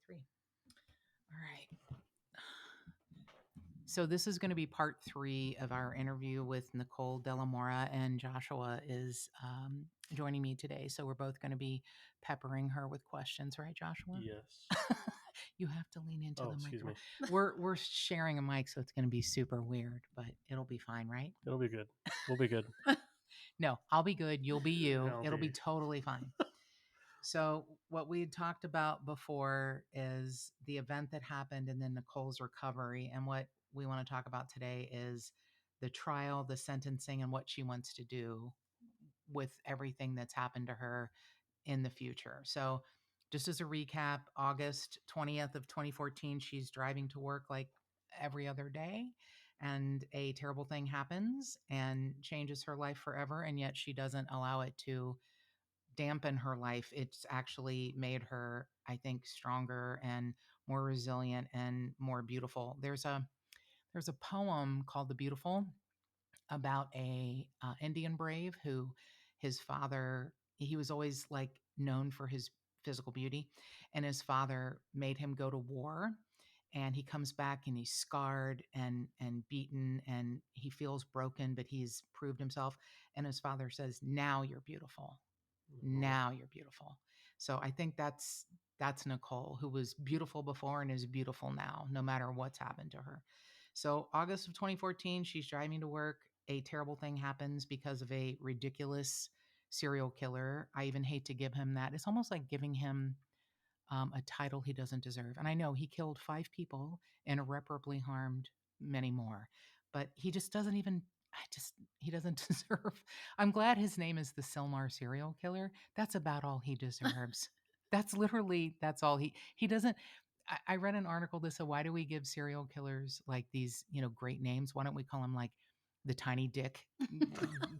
3. All right. So this is going to be part 3 of our interview with Nicole DeLaMora, and Joshua is joining me today. So we're both going to be peppering her with questions, right, Joshua? Yes. You have to lean into the excuse microphone. me. We're sharing a mic, so it's going to be super weird, but it'll be fine, right? It'll be good. We'll be good. No, I'll be good. You'll be you. It'll be be totally fine. So what we had talked about before is the event that happened and then Nicole's recovery. And what we want to talk about today is the trial, the sentencing, and what she wants to do with everything that's happened to her in the future. So just as a recap, August 20th of 2014, she's driving to work like every other day, and a terrible thing happens and changes her life forever. And yet she doesn't allow it to dampen her life. It's actually made her, I think, stronger and more resilient and more beautiful. There's a poem called The Beautiful about a Indian brave who his father, he was always like known for his physical beauty, and his father made him go to war, and he comes back and he's scarred and beaten, and he feels broken, but he's proved himself, and his father says, now you're beautiful. Now you're beautiful. So I think that's Nicole, who was beautiful before and is beautiful now, no matter what's happened to her. So August of 2014, she's driving to work. A terrible thing happens because of a ridiculous serial killer. I even hate to give him that. It's almost like giving him a title he doesn't deserve. And I know he killed 5 people and irreparably harmed many more, but he just doesn't even, he doesn't deserve. I'm glad his name is the Silmar serial killer. That's about all he deserves. That's all he doesn't. I read an article that said, why do we give serial killers like these, great names? Why don't we call them like the tiny dick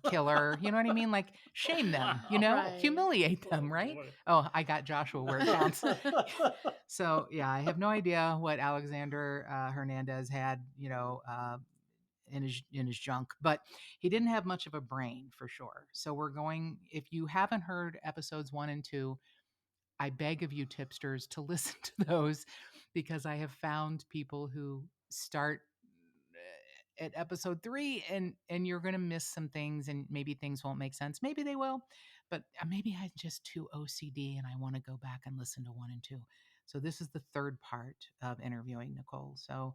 killer? You know what I mean? Like shame them, Right. humiliate them, right? Oh, I got Joshua where it counts. So yeah, I have no idea what Alexander Hernandez had, in his junk, but he didn't have much of a brain for sure. So we're going. If you haven't heard episodes 1 and 2, I beg of you, Tipsters, to listen to those, because I have found people who start at episode 3 and you're going to miss some things, and maybe things won't make sense. Maybe they will, but maybe I'm just too OCD and I want to go back and listen to 1 and 2. So this is the third part of interviewing Nicole. So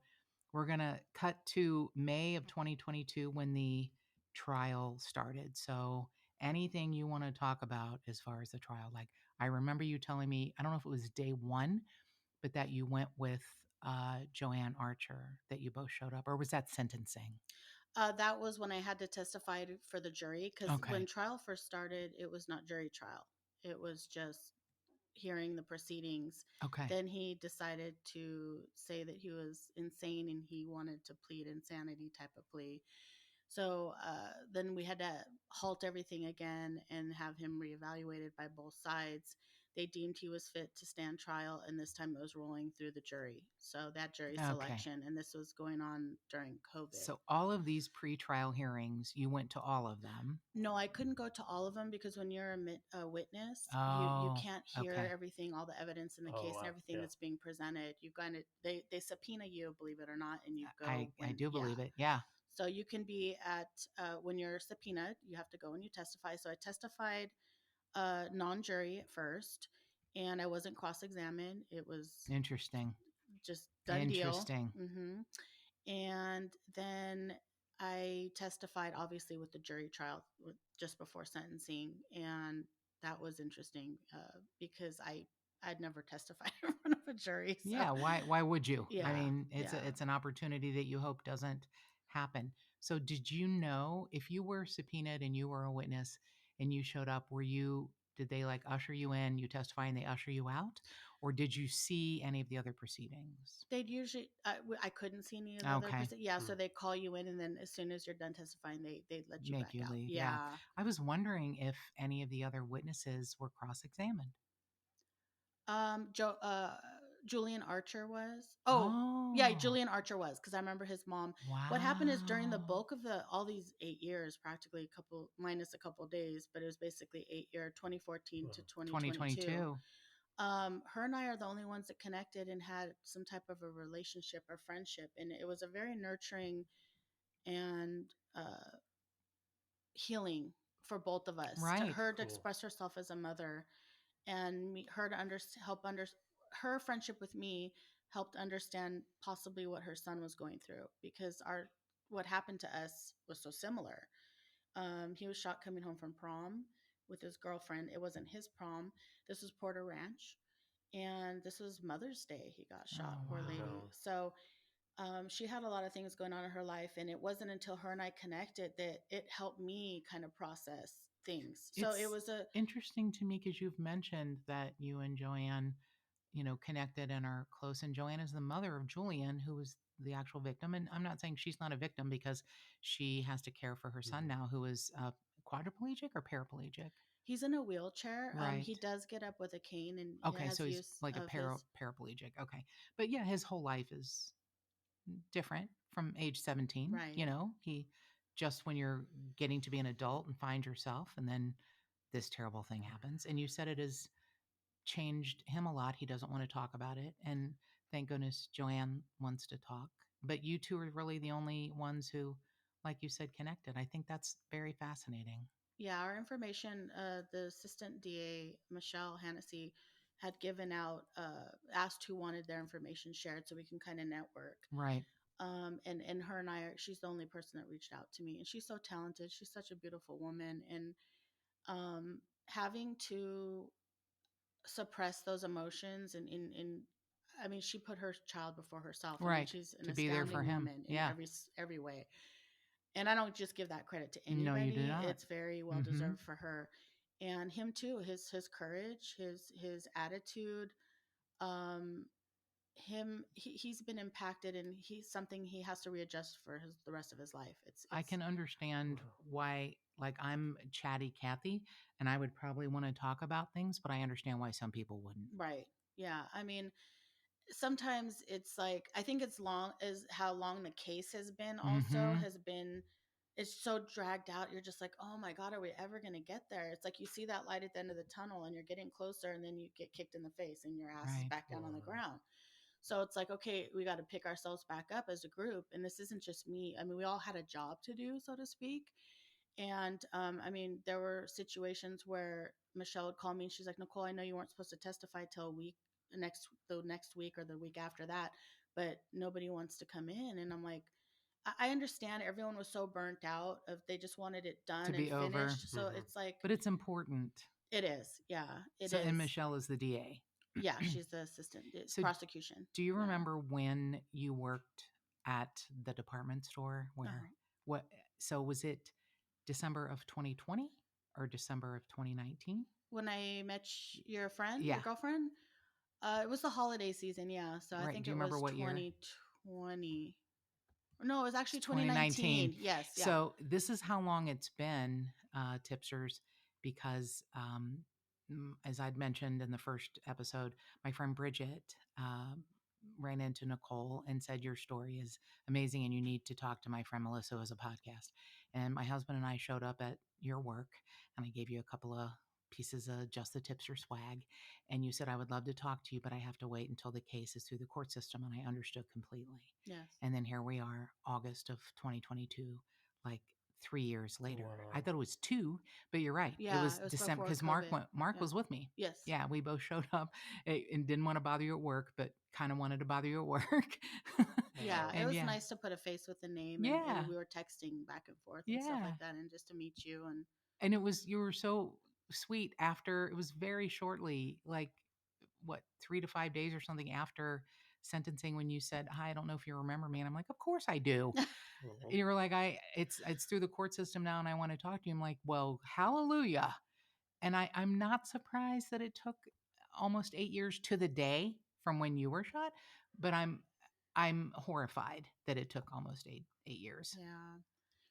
we're going to cut to May of 2022 when the trial started. So anything you want to talk about as far as the trial, like I remember you telling me, I don't know if it was day 1, but that you went with Joanne Archer, that you both showed up, or was that sentencing? That was when I had to testify for the jury, because Okay. when trial first started, it was not jury trial. It was just hearing the proceedings. Okay. Then he decided to say that he was insane and he wanted to plead insanity type of plea. So then we had to halt everything again and have him reevaluated by both sides. They deemed he was fit to stand trial, and this time it was rolling through the jury. So that jury selection, and this was going on during COVID. So all of these pre-trial hearings, you went to all of them? No, I couldn't go to all of them, because when you're a witness, you can't hear everything, all the evidence in the case, and everything that's being presented. You kind of they subpoena you, believe it or not, and you go. I do believe it. Yeah. So you can be at when you're subpoenaed, you have to go and you testify. So I testified non-jury at first, and I wasn't cross-examined. It was interesting, just done interesting. Deal. Mm-hmm. And then I testified, obviously, with the jury trial just before sentencing, and that was interesting because I'd never testified in front of a jury. So. Yeah, why would you? Yeah, I mean, it's an opportunity that you hope doesn't happen. So did you know, if you were subpoenaed and you were a witness and you showed up, did they like usher you in, you testify, and they usher you out? Or did you see any of the other proceedings? They'd usually, I couldn't see any of the other proceedings. Yeah, so they call you in, and then as soon as you're done testifying, they let you make you back leave. out. Yeah. I was wondering if any of the other witnesses were cross-examined. Julian Archer was. Yeah, Julian Archer was, because I remember his mom. Wow. What happened is, during the bulk of all these 8 years, practically minus a couple of days, but it was basically 8 year, 2014 to 2022. Her and I are the only ones that connected and had some type of a relationship or friendship, and it was a very nurturing and uh, healing for both of us. To Right. her to Cool. express herself as a mother, and her to help her friendship with me helped understand possibly what her son was going through, because our what happened to us was so similar. He was shot coming home from prom with his girlfriend. It wasn't his prom. This was Porter Ranch, and this was Mother's Day. He got Oh, shot, poor Oh wow. lady. no. So she had a lot of things going on in her life, and it wasn't until her and I connected that it helped me kind of process things. So it It's was a interesting to me because you've mentioned that you and Joanne, connected and are close. And Joanne is the mother of Julian, who was the actual victim. And I'm not saying she's not a victim because she has to care for her son Hmm. now, who is quadriplegic or paraplegic. he's in a wheelchair. Right. He does get up with a cane and he Okay. has So he's use like a of his paraplegic. Okay. But yeah, his whole life is different from age 17. right. He just when you're getting to be an adult and find yourself, and then this terrible thing happens. And you said it has changed him a lot. He doesn't want to talk about it. And thank goodness Joanne wants to talk. But you two are really the only ones who, like you said, connected. I think that's very fascinating. Yeah, our information, the assistant DA, Michelle Hannessy, had given out, asked who wanted their information shared so we can kind of network. Right. And her and I she's the only person that reached out to me. And she's so talented. She's such a beautiful woman. And having to suppress those emotions and I mean, she put her child before herself. I mean, Right. she's an To be there for astounding him. woman in Yeah. every way. And I don't just give that credit to No, you do anybody. not. It's very well Mm-hmm. deserved for her. And him too, his courage, his attitude, um he's been impacted, and he's something he has to readjust for the rest of his life. I It's can understand Wow. why, like, I'm chatty Kathy, and I would probably want to talk about things, but I understand why some people wouldn't. right. Yeah. I mean, sometimes it's like, I think it's long as how long the case has been also Mm-hmm. has been, it's so dragged out. You're just like, oh my God, are we ever going to get there? It's like you see that light at the end of the tunnel and you're getting closer, and then you get kicked in the face and your ass is Right. back down on the Wow. ground. So it's like, okay, we got to pick ourselves back up as a group. And this isn't just me. I mean, we all had a job to do, so to speak. And I mean, there were situations where Michelle would call me and she's like, Nicole, I know you weren't supposed to testify till a week the next week or the week after that, but nobody wants to come in. And I'm like, I understand everyone was so burnt out of they just wanted it To done and be over. finished. So Hmm. it's like But it's important. it is, yeah, it So, and is. Michelle is the DA. Yeah, she's the assistant. It's So, prosecution. do you Yeah. remember when you worked at the department store where Uh-huh. what so was it December of 2020 or December of 2019? When I met your friend, Yeah, your girlfriend, it was the holiday season. Yeah, so I right. think Do you it remember was what year? 2020. No, it was It's actually 2019. 2019. Yes, yeah. So this is how long it's been, Tipsters, because as I'd mentioned in the first episode, my friend Bridget ran into Nicole and said, your story is amazing and you need to talk to my friend Melissa as a podcast. And my husband and I showed up at your work and I gave you a couple of pieces of just the tipster swag. And you said, I would love to talk to you, but I have to wait until the case is through the court system. And I understood completely. Yes. And then here we are, August of 2022, like 3 years later. I Wow. thought it was two, but you're right. It Yeah, was it was December before because Mark COVID. went. Mark Yeah. was with me. Yes. Yeah, we both showed up and didn't want to bother you at work, but kind of wanted to bother you at work. Yeah, Wow. it And was yeah, nice to put a face with the name, yeah, and we were texting back and forth and stuff yeah. like that, and just to meet you. And And it was you were so sweet after. It was very shortly, like what 3 to 5 days or something after sentencing when you said, "Hi, I don't know if you remember me," and I'm like, "Of course I do." Mhm. You were like, it's through the court system now and I want to talk to you. I'm like, well, hallelujah. And I'm not surprised that it took almost 8 years to the day from when you were shot, but I'm horrified that it took almost eight years. yeah,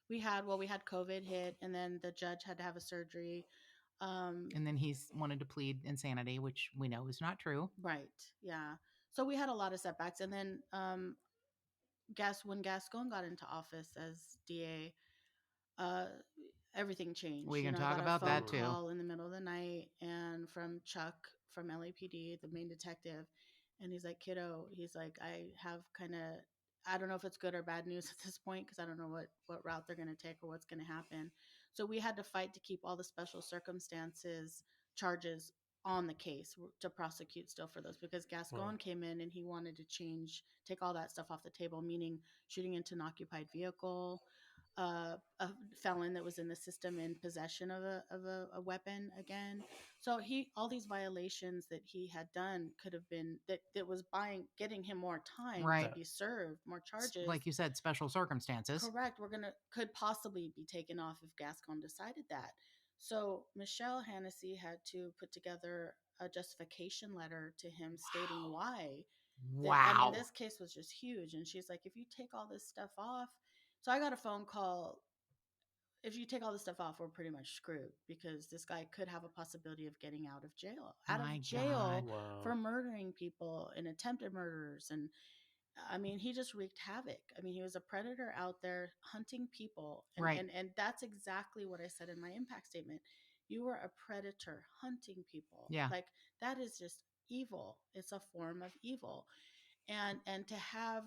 we had COVID hit, and then the judge had to have a surgery. Um, And then he's wanted to plead insanity, which we know is not true. right. Yeah. So we had a lot of setbacks, and then when Gascon got into office as DA, everything changed. We You can know, I talk got a about phone that Mhm. too. call in the middle of the night and from Chuck from LAPD, the main detective, and he's like, "Kiddo," he's like, "I have kind of, I don't know if it's good or bad news at this point because I don't know what route they're going to take or what's going to happen." So we had to fight to keep all the special circumstances charges on the case to prosecute still for those, because Gascon Right. came in and he wanted to take all that stuff off the table, meaning shooting into an occupied vehicle, a felon that was in the system in possession of a weapon again. So all these violations that he had done could have been that was getting him more time to Right. Yeah. be served, more charges. Like you said, special circumstances. Correct. Could possibly be taken off if Gascon decided that. So Michelle Hennessy had to put together a justification letter to him stating why. I mean, Wow. this case was just huge. And she's like, if you take all this stuff off. So I got a phone call. If you take all this stuff off, we're pretty much screwed because this guy could have a possibility of getting out of My jail God. for Wow. murdering people and attempted murders. And I mean, he just wreaked havoc. I mean, he was a predator out there hunting people. Right. And that's exactly what I said in my impact statement. You were a predator hunting people. Yeah. Like, that is just evil. It's a form of evil. And to have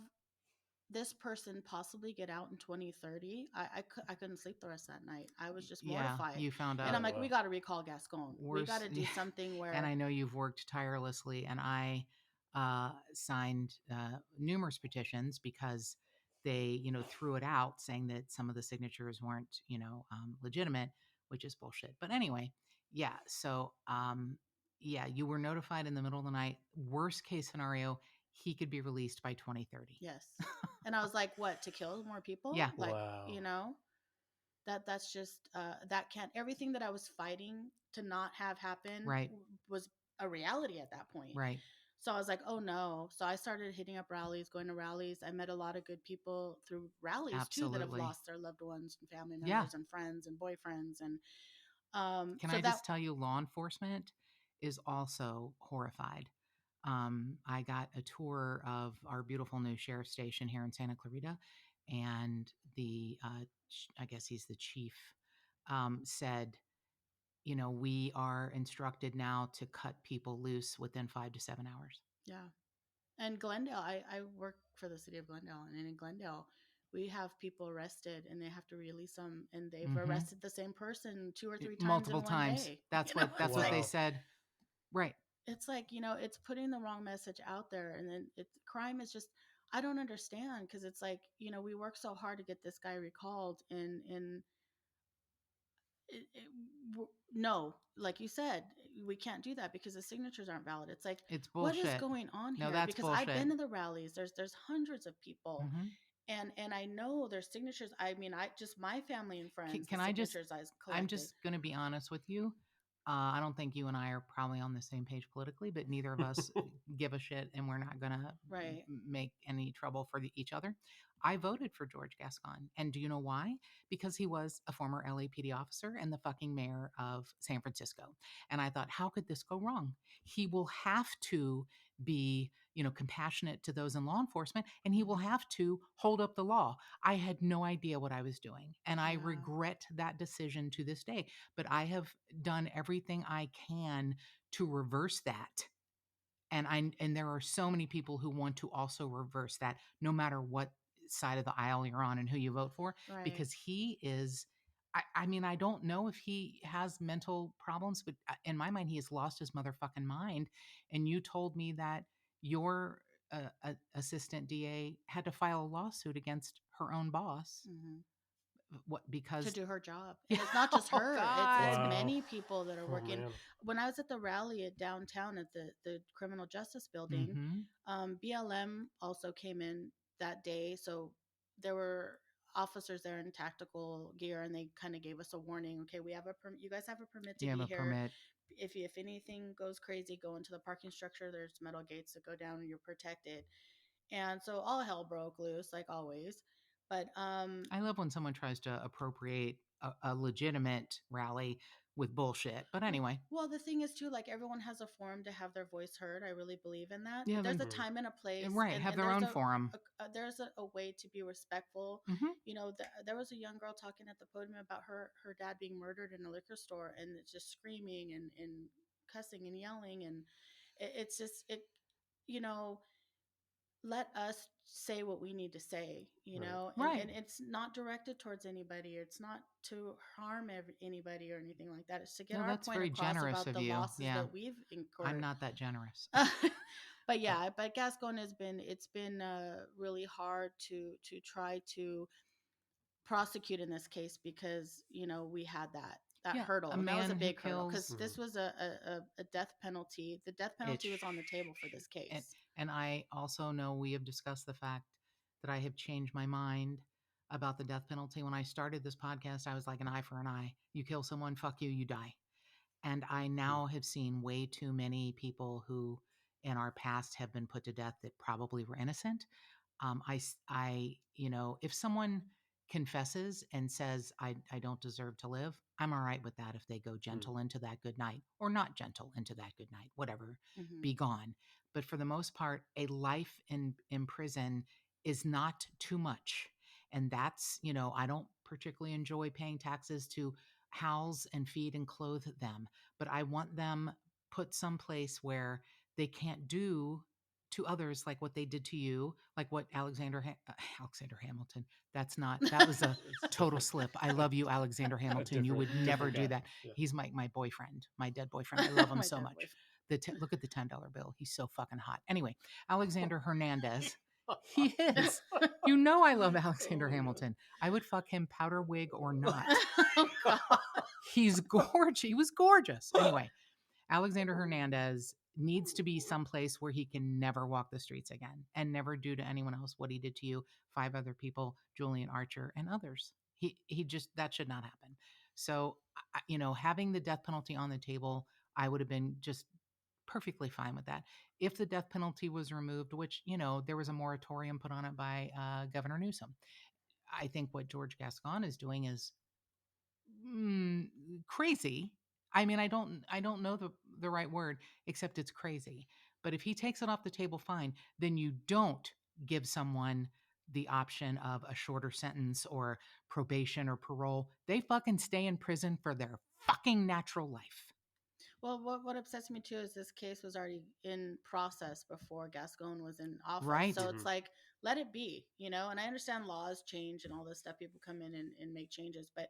this person possibly get out in 2030, I couldn't sleep the rest of that night. I was just Yeah. mortified. You found And out I'm Oh like, we wow. got to recall Gascon. We got worse. to do something And where, I know you've worked tirelessly, and I signed numerous petitions because they, threw it out saying that some of the signatures weren't, legitimate, which is bullshit. But anyway, yeah. So, yeah, you were notified in the middle of the night. Worst case scenario, he could be released by 2030. yes. And I was like, what, to kill more people? Yeah. Like, Wow. that's just that can't, everything that I was fighting to not have happen Right. was a reality at that point. Right. So I was like, oh no. So I started hitting up rallies, going to rallies. I met a lot of good people through rallies too that have Absolutely. lost their loved ones and family Yeah. members and friends and boyfriends. And Can so I that, just tell you, law enforcement is also horrified. I got a tour of our beautiful new sheriff station here in Santa Clarita, and I guess he's the chief, said, we are instructed now to cut people loose within 5 to 7 hours. yeah. And Glendale, I work for the city of Glendale, and in Glendale, we have people arrested and they have to release them, and they've Hmm. arrested the same person 2 or 3 times in Multiple one times. day. That's what It's that's what like, they Wow. said. Right. it's like, it's putting the wrong message out there, and then crime is just, I don't understand, because it's like, we work so hard to get this guy recalled, and it, it, no, like you said, we can't do that because the signatures aren't valid. It's like, It's what is bullshit. going on No, here? that's Because I've bullshit. been to the rallies. There's hundreds of people, Hmm. and I know their signatures. I mean, I just, my family and friends, the Can I just, signatures I I'm collected. just going to be honest with you. I don't think you and I are probably on the same page politically, but neither of us give a shit, and we're not going to Right. make any trouble for each other. I voted for George Gascon. And do you know why? Because he was a former LAPD officer and the fucking mayor of San Francisco. And I thought, how could this go wrong? He will have to be, compassionate to those in law enforcement, and he will Mhm. have to hold up the law. I had no idea what I was doing, and I Yeah. regret that decision to this day. But I have done everything I can to reverse that. And there are so many people who want to also reverse that, no matter what side of the aisle you're on and who you vote for, Right. because he is. I mean, I don't know if he has mental problems, but in my mind, he has lost his motherfucking mind. And you told me that your assistant DA had to file a lawsuit against her own boss. Hmm. What? To Because do her job, yeah, and it's not just oh her. It's God. Wow. many people that are Oh working. man. When I was at the rally at downtown at the criminal justice building, Mm-hmm. BLM also came in that day. So there were officers there in tactical gear, and they kind of gave us a warning. Okay, we have you guys have a permit to You have be a here. permit. If anything goes crazy, go into the parking structure. There's metal gates that go down, and you're protected. And so all hell broke loose, like always. But I love when someone tries to appropriate a legitimate rally with bullshit. But anyway, well, the thing is too, like, everyone has a forum to have their voice heard. I really believe in that. yeah, There's a Mm. time and a place, right. Have and their there's own forum. there's a way to be respectful. Hmm. There was a young girl talking at the podium about her dad being murdered in a liquor store, and it's just screaming and cussing and yelling, and it's just you know, let us say what we need to say, Right. Right. and it's not directed towards anybody. It's not to harm anybody or anything like that. It's to get No, our that's point very across generous about of the you. losses Yeah. that we've I'm incurred. not that generous. But yeah, but Gascon it's been really hard to try to prosecute in this case, because we had that Yeah. A hurdle, and that was a man who big hurdle, because kills this Mhm. was a death penalty. The death it. penalty was on the table for this And, case. and I also know we have discussed the fact that I have changed my mind about the death penalty. When I started this podcast, I was like, an eye for an eye. You kill someone, fuck you, you die. And I now have seen way too many people who in our past have been put to death that probably were innocent. If someone confesses and says, I don't deserve to live, I'm all right with that if they go Mm. gentle into that good night or not gentle into that good night, whatever, Hmm. be gone. But for the most part, a life in prison is not too much. And that's, I don't particularly enjoy paying taxes to house and feed and clothe them, but I want them put someplace where they can't do to others like what they did to you, like what Alexander Hamilton. That was a It's total different. slip. I love you, Alexander A Hamilton. You different, would never different do guy. that. Yeah. He's my boyfriend, my dead boyfriend. I love him My so dead much. boyfriend. Look at the $10 bill. He's so fucking hot. Anyway, Alexander Hernandez. He is. I love Alexander Oh my God. Hamilton. I would fuck him powder wig or not. Oh God. He's gorgeous. He was gorgeous. Anyway, Alexander Hernandez needs to be someplace where he can never walk the streets again and never do to anyone else what he did to you, 5 other people, Julian Archer and others. He just that should not happen. So, having the death penalty on the table, I would have been just perfectly fine with that. If the death penalty was removed, which, there was a moratorium put on it by Governor Newsom. I think what George Gascon is doing is mm, crazy. I mean, I don't know the right word, except it's crazy. But if he takes it off the table, fine. Then you don't give someone the option of a shorter sentence or probation or parole. They fucking stay in prison for their fucking natural life. Well, what upsets me too is this case was already in process before Gascon was in office. Right. So it's Mhm. like, let it be, and I understand laws change and all this stuff. People come in and make changes. But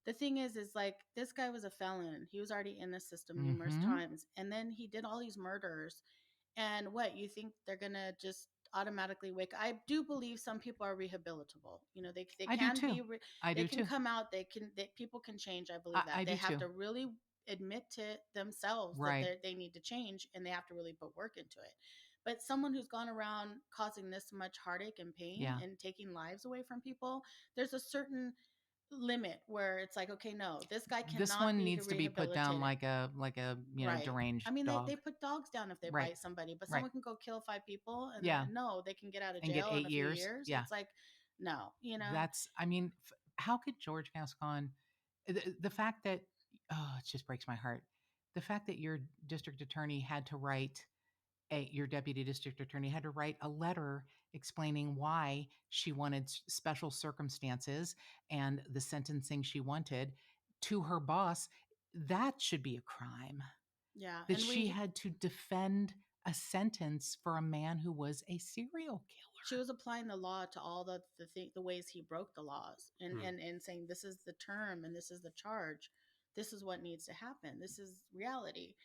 the thing is like, this guy was a felon. He was already in the system numerous Mm-hmm. times. And then he did all these murders. And what, you think they're going to just automatically wake? I do believe some people are rehabilitable. They I do can too. be, I they do can too. come out. People can change. I believe that. I They do have too. to really admit to themselves that Right. they need to change, and they have to really put work into it. But someone who's gone around causing this much heartache and pain Yeah. and taking lives away from people, there's a certain limit where it's like, okay, no, this guy This cannot one be needs to be put down rehabilitated. like a Right. I deranged mean, they dog. put dogs down if they Right. bite somebody, but Right. someone can go kill 5 people, and Yeah. no, they can get out of And get jail in eight a few years. years. Yeah. It's like, no, I mean, how could George Gascon, the fact that, oh, it just breaks my heart. The fact that your district attorney had to write, your deputy district attorney had to write a letter explaining why she wanted special circumstances and the sentencing she wanted to her boss, that should be a crime. yeah. That And she had to defend a sentence for a man who was a serial she killer. was applying the law to all the ways he broke the laws, and, Mm. and saying, this is the term and this is the charge, this is what needs to happen, this is reality.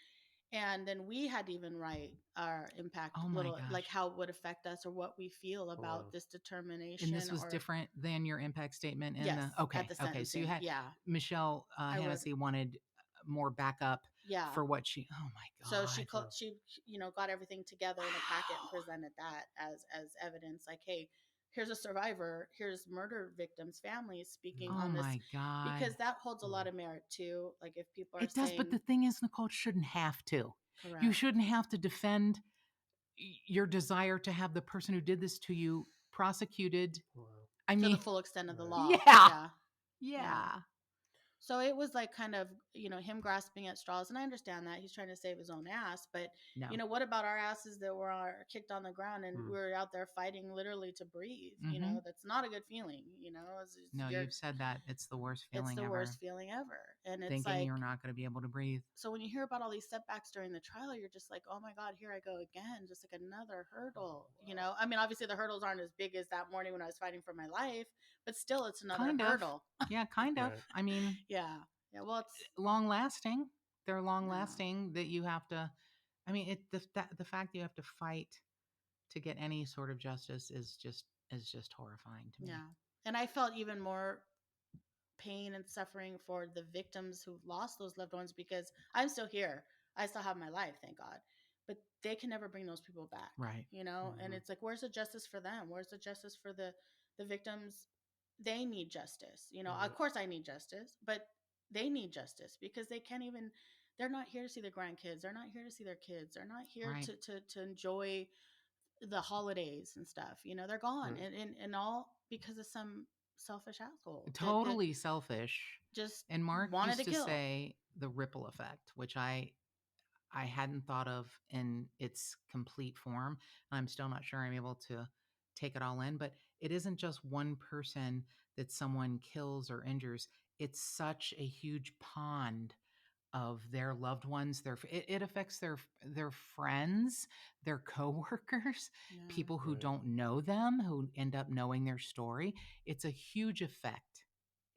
And then we had to even write our impact, Oh my little, like gosh. how it would affect us or what we feel Oh, about wow. this And determination. this was Or different than your impact statement in yes, the at okay. the Okay. So you sentencing, had yeah, Michelle I wrote, Hennessy wanted more backup yeah. for what she, oh my So she God. called, Wow. she got everything together in a packet and Wow. presented that as evidence, like, hey, here's a survivor, here's murder victims families speaking Mm. Oh on this, my God. because that holds a lot Wow. of merit too. Like, if people are It does. But saying, the thing is, Nicole, it shouldn't have to. You correct, shouldn't have to defend your desire to have the person who did this to you prosecuted. Wow. I to the mean, full extent of the Right. law, yeah. yeah, yeah. Yeah. So it was like kind of, him grasping at straws. And I understand that he's trying to save his own ass. But, No. what about our asses that were kicked on the ground and Mm. we're out there fighting literally to breathe? Mm-hmm. That's not a good feeling, No, you've said that. It's the worst it's feeling the ever. worst feeling ever. And it's Thinking like, you're not going to be able to breathe. so when you hear about all these setbacks during the trial, you're just like, oh my God, here I go again, just like another hurdle. I mean, obviously the hurdles aren't as big as that morning when I was fighting for my life, but still, it's another Kind of. hurdle. Yeah, kind of. Right. I mean, Yeah. Yeah. Well, it's, long lasting. They're long yeah. lasting that you have to. I mean, the fact that you have to fight to get any sort of justice is just horrifying to me. Yeah. And I felt even more pain and suffering for the victims who lost those loved ones because I'm still here. I still have my life, thank God. But they can never bring those people back. Right. And Mhm. it's like, where's the justice for them? Where's the justice for the victims? They need justice. Of Right. course I need justice, but they need justice because they can't even, they're not here to see their grandkids. They're not here to see their kids. They're not here Right. to enjoy the holidays and stuff. They're gone, Mm. and all because of some selfish asshole that Totally selfish. just And Mark wanted used to to kill. say the ripple effect, which I hadn't thought of in its complete form. I'm still not sure I'm able to take it all in, but it isn't just one person that someone kills or injures. It's such a huge pond of their loved ones. It affects their friends, their coworkers, Yeah. people who Right. don't know them, who end up knowing their story. It's a huge effect.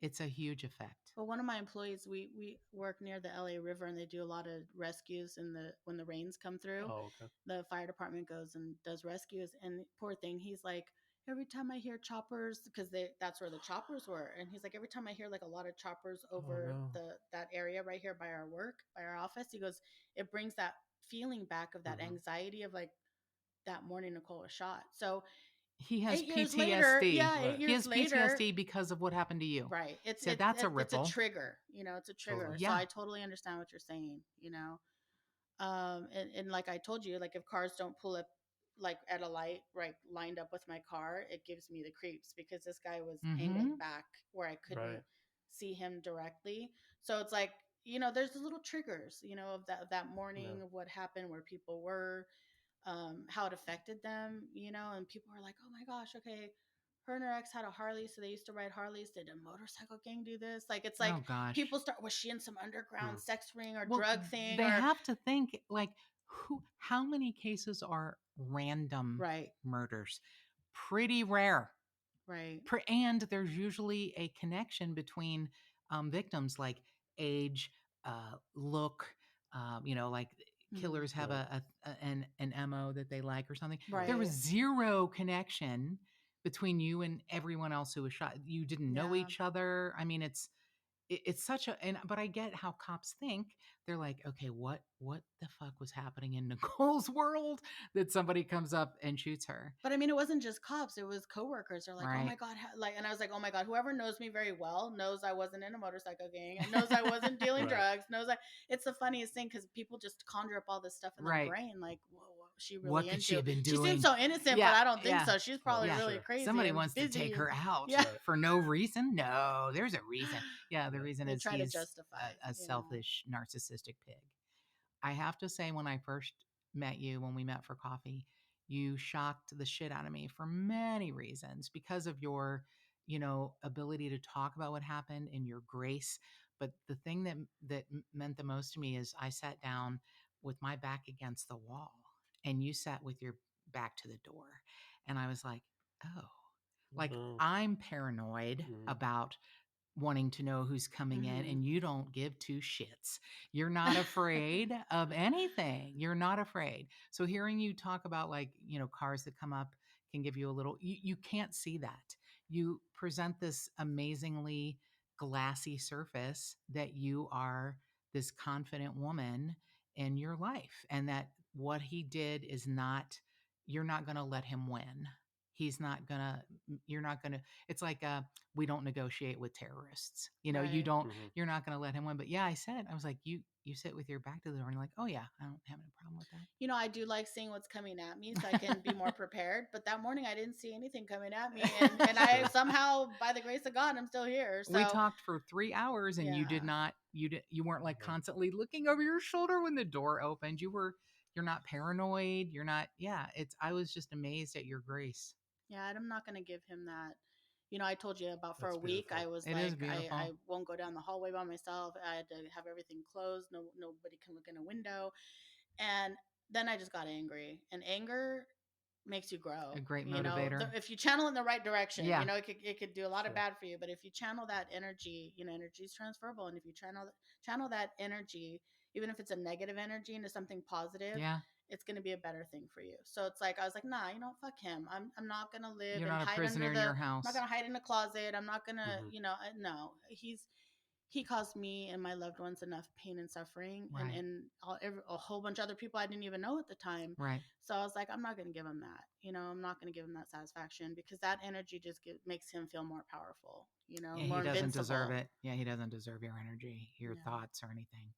It's a huge effect. Well, one of my employees, we work near the LA River, and they do a lot of rescues in the when the rains come through. Oh, okay. The fire department goes and does rescues, and poor thing, he's like, every time I hear choppers, because that's where the choppers were, and he's like, every time I hear like a lot of choppers Oh over no. that area right here by our work, by our office, he goes, it brings that feeling back of that Mhm. anxiety of like that morning Nicole was shot. So He has 8 years later, PTSD. yeah, eight Right. He years has later, PTSD because of what happened to you. right. It's So it's that's a it, it's a ripple. trigger, it's a trigger. Totally. So Yeah. I totally understand what you're saying. And like I told you, like if cars don't pull up like at a light right lined up with my car, it gives me the creeps because this guy was angled Mm-hmm. back where I couldn't Right. see him directly. So it's like, there's the little triggers, of that Yeah. morning of what happened, where people were, how it affected them, and people are like, oh my gosh, okay, her and her ex had a Harley, so they used to ride Harleys. Did a motorcycle gang do this? Like, it's like Oh gosh. people start, was she in some underground Mm. sex ring or Well, drug thing they or, have to think like how many cases are random right, murders? Pretty rare. right, And there's usually a connection between victims like age, look, like mm, killers have Right. an MO that they like or something. There was right, zero connection between you and everyone else who was shot. You didn't know yeah. each other. I mean, it's such a but I get how cops think. They're like, okay, what the fuck was happening in Nicole's world that somebody comes up and shoots her, But I mean, it wasn't just cops; it was coworkers. They're like, "Oh my right? god!" Like, and I was like, "Oh my god!" Whoever knows me very well knows I wasn't in a motorcycle gang, and knows I wasn't dealing Right. drugs. Knows I. It's the funniest thing because people just conjure up all this stuff in their Right. brain, like, "What was she What really could she into?" have been She seems doing? so innocent, but Yeah, I don't think yeah, so. She's Oh, probably yeah. really sure. crazy Somebody and wants to busy. take And her out yeah, Right. for no reason. No, there's a reason. Yeah, the Yeah. reason they is try to he's justify. a selfish, narcissistic pig. I have to say, when I first met you, when we met for coffee, you shocked the shit out of me for many reasons because of your, ability to talk about what happened and your grace. But the thing that meant the most to me is I sat down with my back against the wall, and you sat with your back to the door, and I was like, oh, like Oh. I'm paranoid Mm. about wanting to know who's coming in, Hmm. and you don't give two shits. You're not afraid of anything. You're not afraid. So hearing you talk about, like, cars that come up can give you a little, you can't see that. You present this amazingly glassy surface that you are this confident woman in your life, and that what he did is not, you're not going to let him win. he's not gonna, you're not gonna, it's like, we don't negotiate with terrorists. You know, you Right. don't, Mhm. you're not gonna let him win. But yeah, I was like, you sit with your back to the door and you're like, oh yeah, I don't have any problem with that. You know, I do like seeing what's coming at me so I can be more prepared. But that morning I didn't see anything coming at me, and I Sure. somehow, by the grace of God, I'm still here. We So talked for 3 hours and you did yeah. not, you weren't like Mhm. constantly looking over your shoulder when the door opened. You're not paranoid. You're not, yeah, I was just amazed at your grace. Yeah, and I'm not going to give him that. You know, I told you about for That's a week, I beautiful. was It is like, I beautiful. won't go down the hallway by myself. I had to have everything closed. Nobody can look in a window. And then I just got angry. And anger makes you grow. A great You know, motivator. if you channel in the right direction, Yeah. you know, it could do a lot of Sure. bad for you. But if you channel that energy, you know, energy is transferable. And if you channel that energy, even if it's a negative energy into something positive, Yeah. it's going to be a better thing for you. So it's like, I was like, nah, you know, fuck him. I'm not going to live You're and not a hide under prisoner in the, your I'm not house. going to hide in a closet. I'm not going to, Mhm. you know, no, he caused me and my loved ones enough pain and suffering, and Right. a whole bunch of other people I didn't even know at the time. Right. So I was like, I'm not going to give him that. You know, I'm not going to give him that satisfaction, because that energy just makes him feel more powerful, you know, Yeah, he more doesn't deserve invincible. it. Yeah, he doesn't deserve your energy, your Yeah. thoughts, or anything.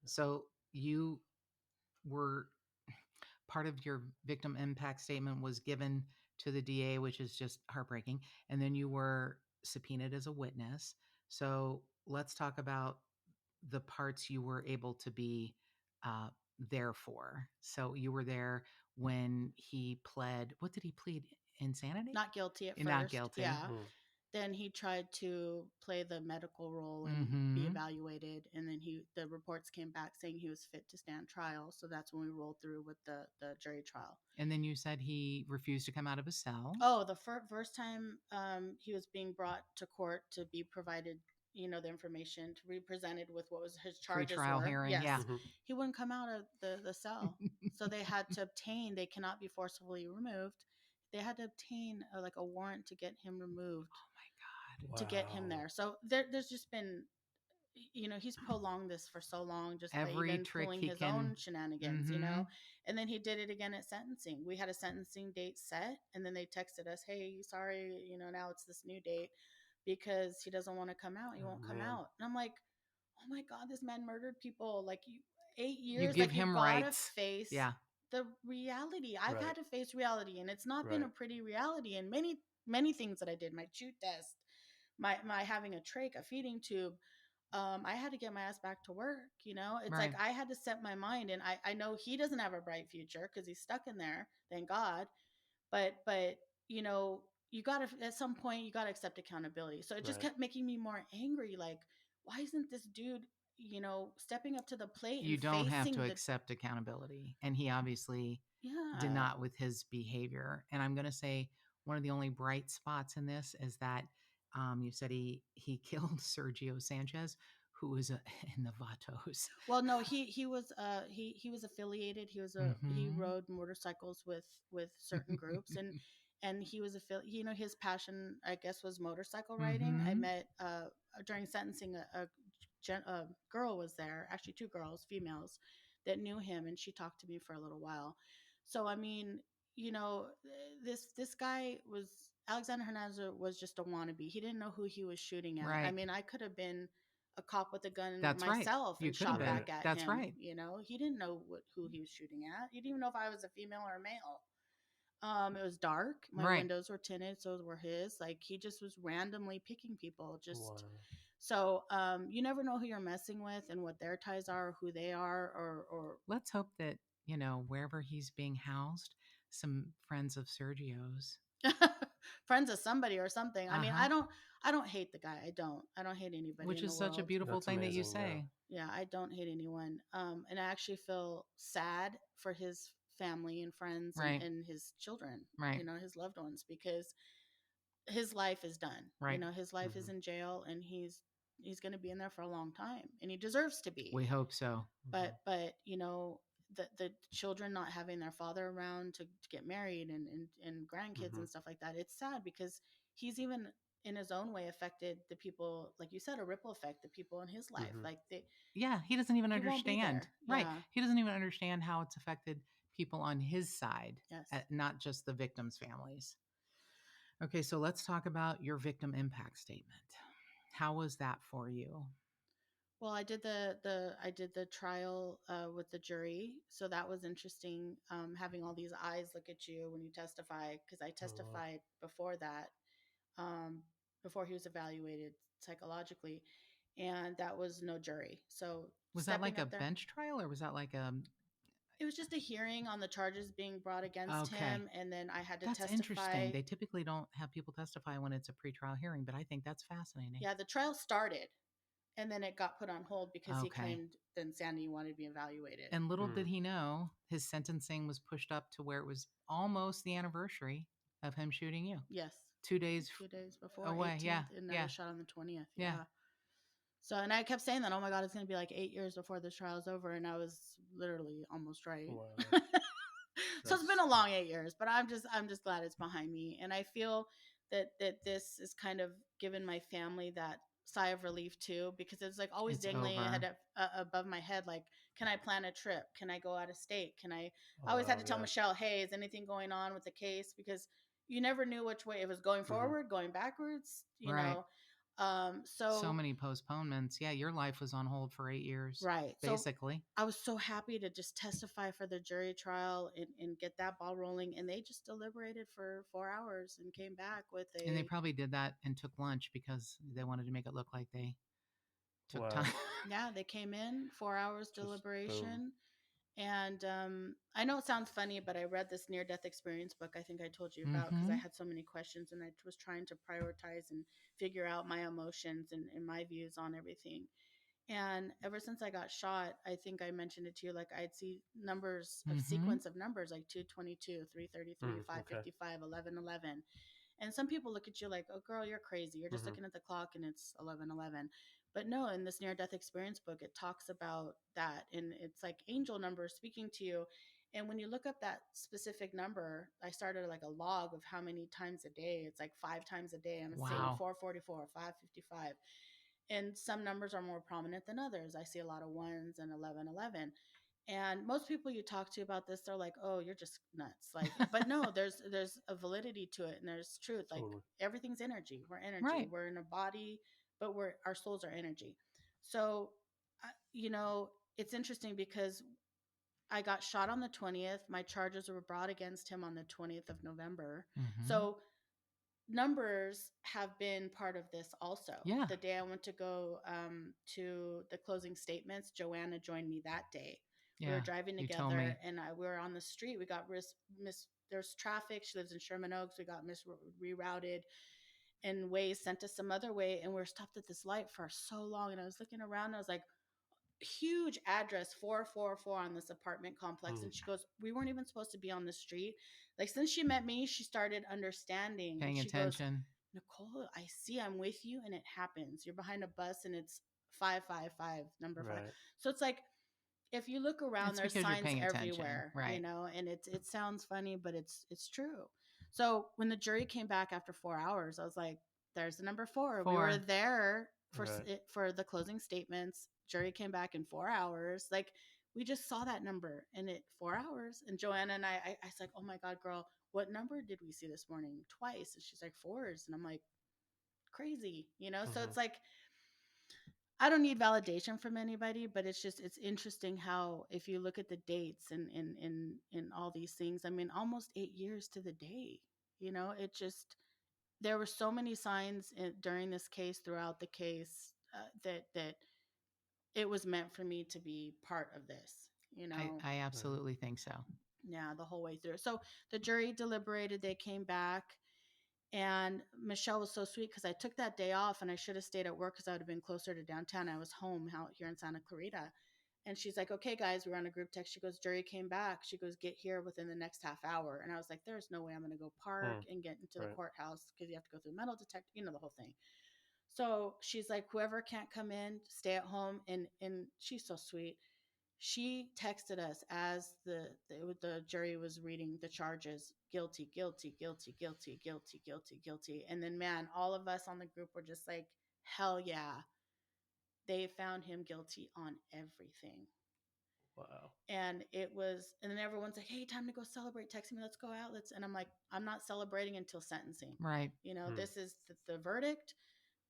So you were part of your victim impact statement was given to the DA, which is just heartbreaking. And then you were subpoenaed as a witness. So let's talk about the parts you were able to be uh, there for. So you were there when he pled. What did he plead? Insanity? Not guilty at Not first. guilty. Yeah. Mm. Then he tried to play the medical role and be Mm-hmm. evaluated, and then the reports came back saying he was fit to stand trial. So that's when we rolled through with the jury trial. And then you said he refused to come out of his cell. Oh, the first time he was being brought to court to be provided, you know, the information to be presented with what was his charges Pre-trial were. hearing. Yes, Yeah. Mhm. he wouldn't come out of the cell, so they had to obtain. They cannot be forcibly removed. They had to obtain like a warrant to get him removed, to get him Wow. there. So there's just been, you know, he's prolonged this for so long, just by Every even trick pulling he his can. own shenanigans, you Mm-hmm. know. And then he did it again at sentencing. We had a sentencing date set, and then they texted us, hey, sorry, you know, now it's this new date because he doesn't want to come out. He Oh won't come man. out. And I'm like, oh my God, this man murdered people. Like, you, eight You years give like, you him gotta rights. face Yeah. the reality. I've Right. had to face reality, and it's not been a Right. pretty reality. And many things that I did, my chew test, my having a trach, a feeding tube, I had to get my ass back to work. You know, it's like Right. I had to set my mind, and I know he doesn't have a bright future because he's stuck in there. Thank God. But you know, you got to, at some point you got to accept accountability. So it just Right. kept making me more angry. Like, why isn't this dude, you know, stepping up to the plate You and don't have to facing the, accept accountability. And he obviously did yeah. not with his behavior. And I'm going to say one of the only bright spots in this is that you said he killed Sergio Sanchez, who was in the Vatos. Well, no, he was affiliated. He Mm-hmm. rode motorcycles with certain groups, and he was you know, his passion, I guess, was motorcycle riding. I Mm-hmm. met during sentencing, a girl was there, actually two girls, females, that knew him, and she talked to me for a little while. So I mean, you know, this guy was, Alexander Hernandez was just a wannabe. He didn't know who he was shooting at. I Right. mean, I could have been a cop with a gun That's right. myself You and could have shot been. Right. back at That's him. right. You know, he didn't know who he was shooting at. He didn't even know if I was a female or a male. It was dark. My Right. windows were tinted, so were his. Like, he just was randomly picking people. Wow. Just so you never know who you're messing with and what their ties are, or who they are, or Let's hope that, wherever he's being housed, some friends of Sergio's. friends of somebody or something. I mean, Uh-huh. I don't hate the guy. I don't hate anybody Which in the is such a world. beautiful That's thing that you amazing. Yeah. say. Yeah, I don't hate anyone. And I actually feel sad for his family and friends, Right. and his children, Right. you know, his loved ones, because his life is done. You Right. know, his life is Mhm. in jail, and he's going to be in there for a long time, and he deserves to be. We hope so. Mhm. But you know, the children not having their father around to get married, and grandkids Mhm. and stuff like that, it's sad, because he's even in his own way affected the people, like you said, a ripple effect, the people in his life. Mhm. Like, Yeah, he doesn't even he won't be understand. there. Right. Yeah. He doesn't even understand how it's affected people on his side, Yes. not just the victims' families. Okay, so let's talk about your victim impact statement. How was that for you? Well, I did the trial with the jury, so that was interesting. Having all these eyes look at you when you testify, because I Mm-hmm. testified before that, um, before he was evaluated psychologically, and that was no jury. So Was that stepping like a up there, bench trial or was that like a it was just a hearing on the charges being brought against okay. him, and then I had to That's interesting. testify. They typically don't have people testify when it's a pretrial hearing, but I think that's fascinating. Yeah, the trial started, and then it got put on hold because he Okay. claimed the insanity wanted to be evaluated. And little Mm. did he know, his sentencing was pushed up to where it was almost the anniversary of him shooting you. Yes, 2 days 2 days before away. 18th, Yeah. and I Yeah. was shot on the 20th. Yeah. Yeah. So, and I kept saying that, oh my God, it's going to be like 8 years before this trial is over. And I was literally almost right. Wow. So it's been That's a long 8 years, but I'm just glad it's behind me. And I feel that this is kind of given my family that sigh of relief too, because it's like always It's dangling over. ahead above my head. Like, can I plan a trip? Can I go out of state? I oh always had wow, to tell yeah. Michelle, hey, is anything going on with the case? Because you never knew which way it was going Mm-hmm. forward, going backwards, you Right. know? So So many postponements. Yeah, your life was on hold for 8 years, right. So basically. I was so happy to just testify for the jury trial and get that ball rolling. And they just deliberated for 4 hours and came back with And they a, probably did that and took lunch because they wanted to make it look like they took time. Wow. yeah, they came in 4 hours Just boom. deliberation. And I know it sounds funny, but I read this near death experience book I think I told you about because I Mm-hmm. had so many questions and I was trying to prioritize and figure out my emotions and my views on everything. And ever since I got shot, I think I mentioned it to you, like I'd see numbers of Mm-hmm. sequence of numbers like 222, 333, Mm, okay. 555, 1111. And some people look at you like, oh, girl, you're crazy. You're just Mm-hmm. looking at the clock and it's 1111. But no, in this near death experience book, it talks about that. And it's like angel numbers speaking to you. And when you look up that specific number, I started like a log of how many times a day. It's like 5 times a day. I'm seeing Wow. 444, 555, and some numbers are more prominent than others. I see a lot of ones and 1111. And most people you talk to about this, they're like, "Oh, you're just nuts." Like, but no, there's a validity to it and there's truth. Like Totally. everything's energy. We're energy. Right. We're in a body, but our souls are energy. So, you know, it's interesting because I got shot on the 20th. My charges were brought against him on the 20th of November. Mm-hmm. So numbers have been part of this also. Yeah. The day I went to go to the closing statements, Joanna joined me that day. We were Yeah. driving You told together me. and we were on the street. We got there's traffic. She lives in Sherman Oaks. We got rerouted, and Waze sent us some other way. And we were stopped at this light for so long. And I was looking around and I was like, huge address 444 on this apartment complex. Mm, And she goes, we weren't even supposed to be on the street. Like since she met me, she started understanding. And Paying she goes, attention. Nicole, I see, I'm with you, and it happens. You're behind a bus and it's 555, number five. right. So it's like if you look around, It's there's because you're signs paying attention. everywhere, Right. and it sounds funny, but it's true. So when the jury came back after 4 hours, I was like, there's the number four. We were 4. there Right. for the closing statements. Jury came back in 4 hours. Like we just saw that number and it 4 hours. And Joanna and I was like, oh my God, girl, what number did we see this morning? Twice. And she's like, fours. And I'm like, crazy, So Mm-hmm. it's like I don't need validation from anybody, but it's interesting how if you look at the dates and all these things, I mean, almost 8 years to the day, it just there were so many signs during this case, throughout the case, that it was meant for me to be part of this, I Right. absolutely think so. yeah, the whole way through. So the jury deliberated, they came back. And Michelle was so sweet because I took that day off and I should have stayed at work because I would have been closer to downtown. I was home out here in Santa Clarita. And she's like, okay, guys, we're on a group text. She goes, jury came back. She goes, get here within the next half hour. And I was like, there's no way I'm going to go park Mm, and get into the right. courthouse because you have to go through metal detector, the whole thing. So she's like, whoever can't come in, stay at home. And she's so sweet. She texted us as the jury was reading the charges: guilty, guilty, guilty, guilty, guilty, guilty, guilty. And then, man, all of us on the group were just like, hell yeah, they found him guilty on everything. Wow. And then everyone's like, hey, time to go celebrate, text me, let's go out, and I'm like, I'm not celebrating until sentencing. Right. This is the verdict.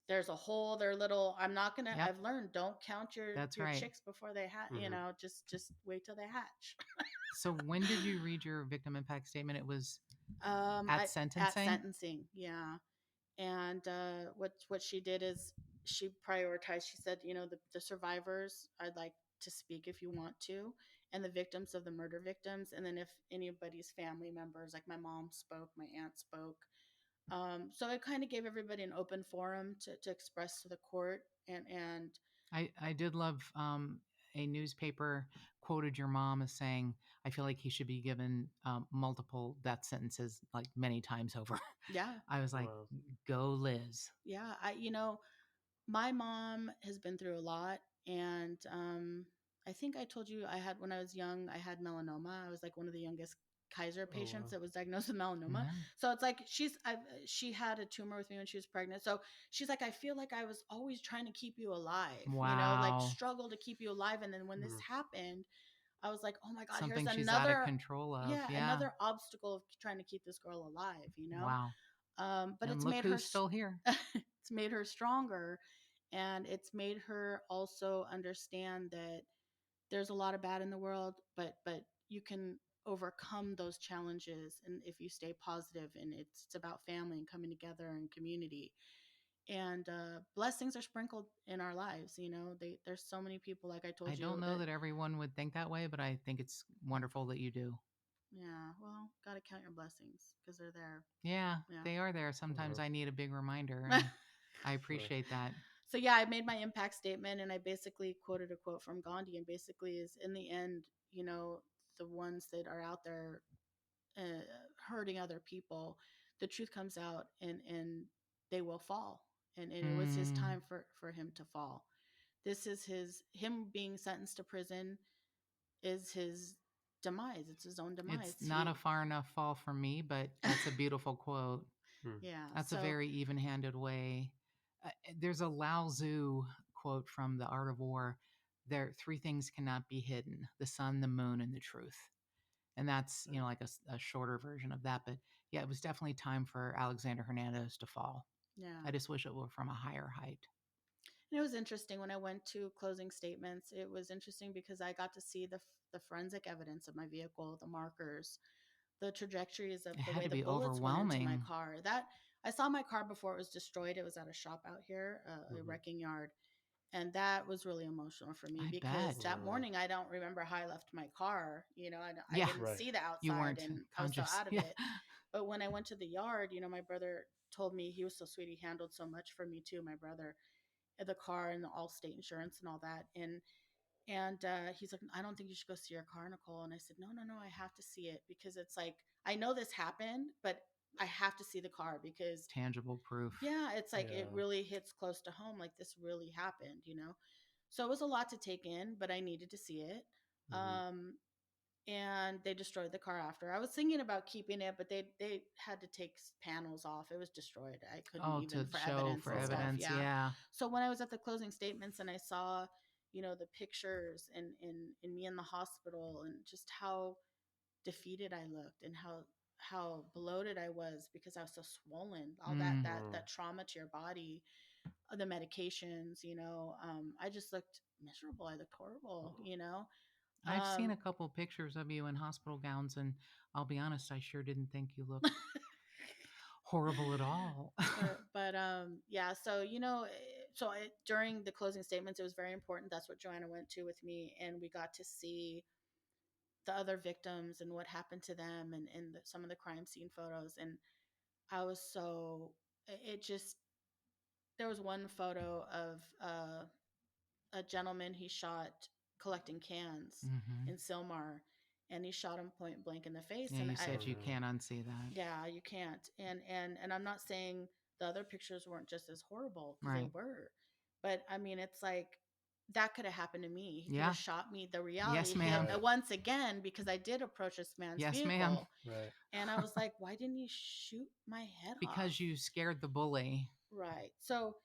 There's a whole their little, I'm not gonna, Yep. I've learned, don't count That's your right. chicks before they hatch. Just wait till they hatch. So when did you read your victim impact statement? It was At sentencing? sentencing, yeah. And what she did is she prioritized. She said, the survivors, I'd like to speak if you want to, and the victims of the murder victims, and then if anybody's family members, like my mom spoke, my aunt spoke. So it kind of gave everybody an open forum to express to the court, and I did love a newspaper quoted your mom as saying, I feel like he should be given multiple death sentences like many times over. yeah, I was like, Wow. go Liz. yeah. My mom has been through a lot, and I think I told you, I had, when I was young, I had melanoma. I was like one of the youngest Kaiser Oh, wow. patients that was diagnosed with melanoma. Yeah. So it's like she had a tumor with me when she was pregnant. So she's like, I feel like I was always trying to keep you alive, like Wow. struggle to keep you alive. And then when this Mhm. happened, I was like, oh my God, here's Something she's out of another, control of. yeah, Yeah. another obstacle of trying to keep this girl alive. Wow. But And it's look made her who's still here. it's made her stronger, and it's made her also understand that there's a lot of bad in the world, but you can overcome those challenges, and if you stay positive, and it's about family and coming together and community. And blessings are sprinkled in our lives. There's so many people, like I I told you, don't know that, that everyone would think that way, but I think it's wonderful that you do. yeah, well, got to count your blessings because they're there. Yeah, Yeah. they are there. Sometimes Wow. I need a big reminder, and I Sure. appreciate that. So yeah, I made my impact statement, and I basically quoted a quote from Gandhi, and basically is, in the end, the ones that are out there uh, hurting other people, the truth comes out, and they will fall. And it was his Mm, time for him to fall. This is him being sentenced to prison is his demise. It's his own it's demise. not a far enough fall for me, but that's a beautiful quote. Hmm. Yeah. That's a So very even handed way. There's a Lao Tzu quote from The Art of War. There, three things cannot be hidden: the sun, the moon, and the truth. And that's, like a shorter version of that. But yeah, it was definitely time for Alexander Hernandez to fall. yeah. I just wish it were from a higher height. And it was interesting when I went to closing statements. It was interesting because I got to see the forensic evidence of my vehicle, the markers, the trajectories of It the had way to the be bullets went into my overwhelming. car. That I saw my car before it was destroyed. It was at a shop out here, a Mhm. wrecking yard, and that was really emotional for me I because bet. that Wow. morning I don't remember how I left my car. I Yeah, didn't Right. see the you outside, weren't and I was so conscious. out of Yeah. it. But when I went to the yard, my brother told me, he was so sweet. He handled so much for me too. My brother, the car and the Allstate insurance and all that. And he's like, I don't think you should go see your car, Nicole. And I said, no, no, no, I have to see it because it's like, I know this happened, but I have to see the car because, Tangible proof. yeah, it's like it Yeah. really hits close to home. Like this really happened. So it was a lot to take in, but I needed to see it. Mhm. Um, and they destroyed the car after. I was thinking about keeping it, but they had to take panels off. It was destroyed. I couldn't Oh, even to for show evidence for and stuff. Oh. evidence. Yeah. Yeah. So when I was at the closing statements and I saw, the pictures and me in the hospital and just how defeated I looked and how bloated I was because I was so swollen, all that Mm. that Mm. that trauma to your body, the medications. I just looked miserable. I looked horrible. I've seen Um, a couple pictures of you in hospital gowns, and I'll be honest, I sure didn't think you looked horrible at all. but yeah, so during the closing statements, it was very important. That's what Joanna went to with me, and we got to see the other victims and what happened to them, and some of the crime scene photos. And I was so it just there was one photo of a gentleman he shot collecting cans Hmm. in Silmar, and he shot him point blank in the face. Yeah, And you I, said you can't unsee that. yeah, you can't. And I'm not saying the other pictures weren't just as horrible because they Right. were, but I mean, it's like that could have happened to me. He could Yeah. have shot me. The Yes, reality hit ma'am. Right. once again because I did approach this man's Yes, ma'am. vehicle, Right. and I was like, why didn't he shoot my head off? Because you scared the bully. Right. So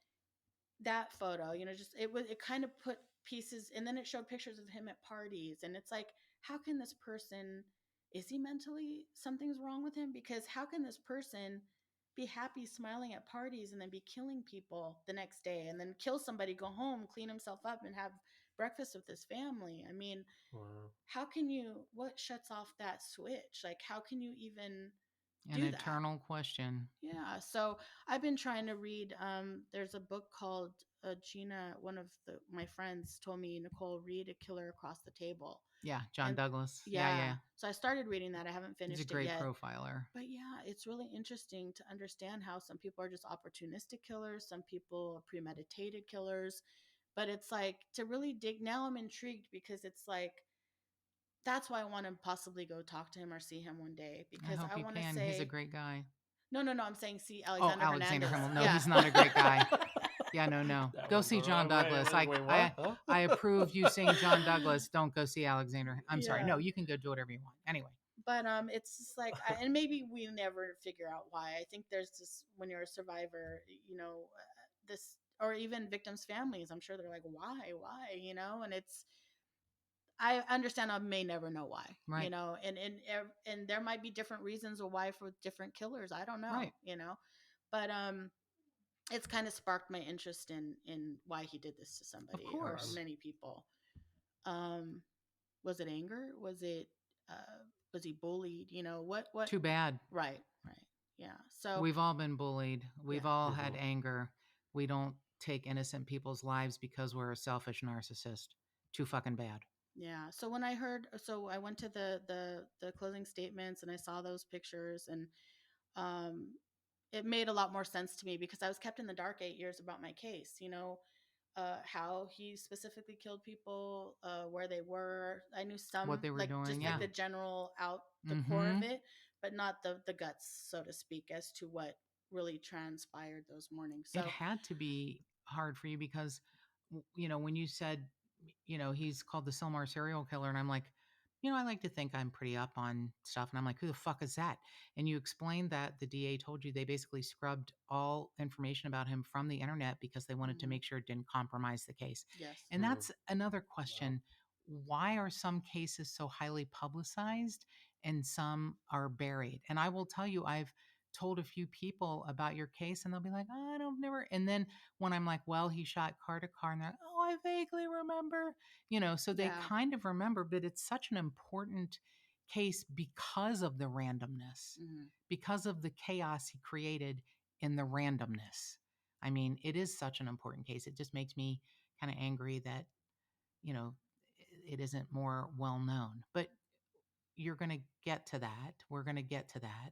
that photo, just it kind of put pieces, and then it showed pictures of him at parties, and it's like, how can this person, is he mentally, something's wrong with him? Because how can this person be happy smiling at parties and then be killing people the next day, and then kill somebody, go home, clean himself up, and have breakfast with his family? I mean, Wow. how can you, what shuts off that switch? Like, how can you even An do that? eternal question. Yeah. So I've been trying to read. There's a book called Gina. One of my friends told me, Nicole, read A Killer Across the Table. Yeah, John And Douglas. Yeah, yeah, yeah. so I started reading that. I haven't He's a finished it great yet. profiler. But yeah, it's really interesting to understand how some people are just opportunistic killers, some people are premeditated killers. But it's like, to really dig. Now I'm intrigued, because it's like, that's why I want to possibly go talk to him or see him one day, I because hope I you want to can. He's a say, great guy. no, no, no. I'm saying see Oh, Alexander Alexander Hernandez. Hamill. No, Yeah. he's not a great guy. Yeah, no. That Go went see the John wrong way. Douglas. Wait, what? Huh? I approve you seeing John Douglas. Don't go see Alexander. I'm sorry. Yeah. No, you can go do whatever you want. Anyway. But it's just like, and maybe we never figure out why. I think there's this, when you're a survivor, this, or even victims' families, I'm sure they're like, why, and it's, I understand I may never know why, Right. and there might be different reasons of why for different killers. I don't know, Right. but it's kind of sparked my interest in why he did this to Of somebody or course. many people. Um, was it anger? Was he bullied? What? Too bad. Right, right, yeah. So We've all been bullied. We've yeah, all had Mhm. anger. We don't take innocent people's lives because we're a selfish narcissist. Too fucking bad. yeah. So when I heard, so I went to the closing statements, and I saw those pictures, and um, it made a lot more sense to me, because I was kept in the dark 8 years about my case. How he specifically killed people, where they were. I knew What some, they were like, doing. just like Yeah. the general out, the core Mm-hmm. of it, but not the guts, so to speak, as to what really transpired those mornings. It So had to be hard for you because, when you said, he's called the Silmar serial killer, and I'm like, I like to think I'm pretty up on stuff, and I'm like, who the fuck is that? And you explained that the DA told you they basically scrubbed all information about him from the internet because they wanted to mhm, make sure it didn't compromise the case. yes, And Mhm. that's another Wow. question. Why are some cases so highly publicized and some are buried? And I will tell you, I've told a few people about your case, and they'll be like, oh, I don't never. And then when I'm like, well, he shot car to car, and they're like, oh, I vaguely remember, so they yeah, kind of remember, but it's such an important case because of the randomness, hmm, because of the chaos he created in the randomness. I mean, it is such an important case. It just makes me kind of angry that, you know, it isn't more well known. But you're going to get to that. We're going to get to that.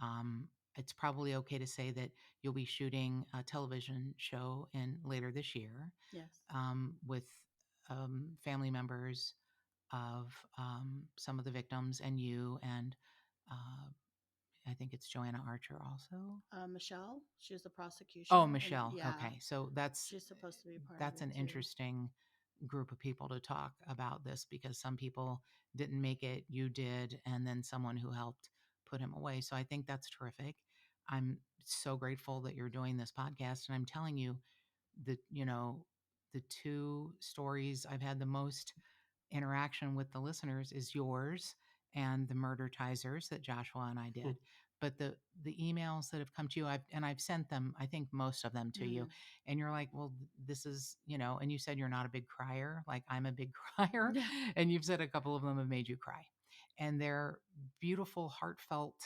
Um, it's probably okay to say that you'll be shooting a television show in later this year yes, with family members of some of the victims and you and I think it's Joanna Archer also. Michelle, she was the prosecution, Oh, and Michelle. yeah, Okay, so that's she's supposed to be part of that's it an too. interesting group of people to talk about this because some people didn't make it, you did, and then someone who helped put him away. So I think that's terrific. I'm so grateful that you're doing this podcast, and I'm telling you, the two stories I've had the most interaction with the listeners is yours and the murder tisers that Joshua and I did. But the emails that have come to you, I've sent them, I think most of them to you, Hmm. and you're like, well, this is, and you said you're not a big crier, like I'm a big crier, Yeah, and you've said a couple of them have made you cry, and they're beautiful, heartfelt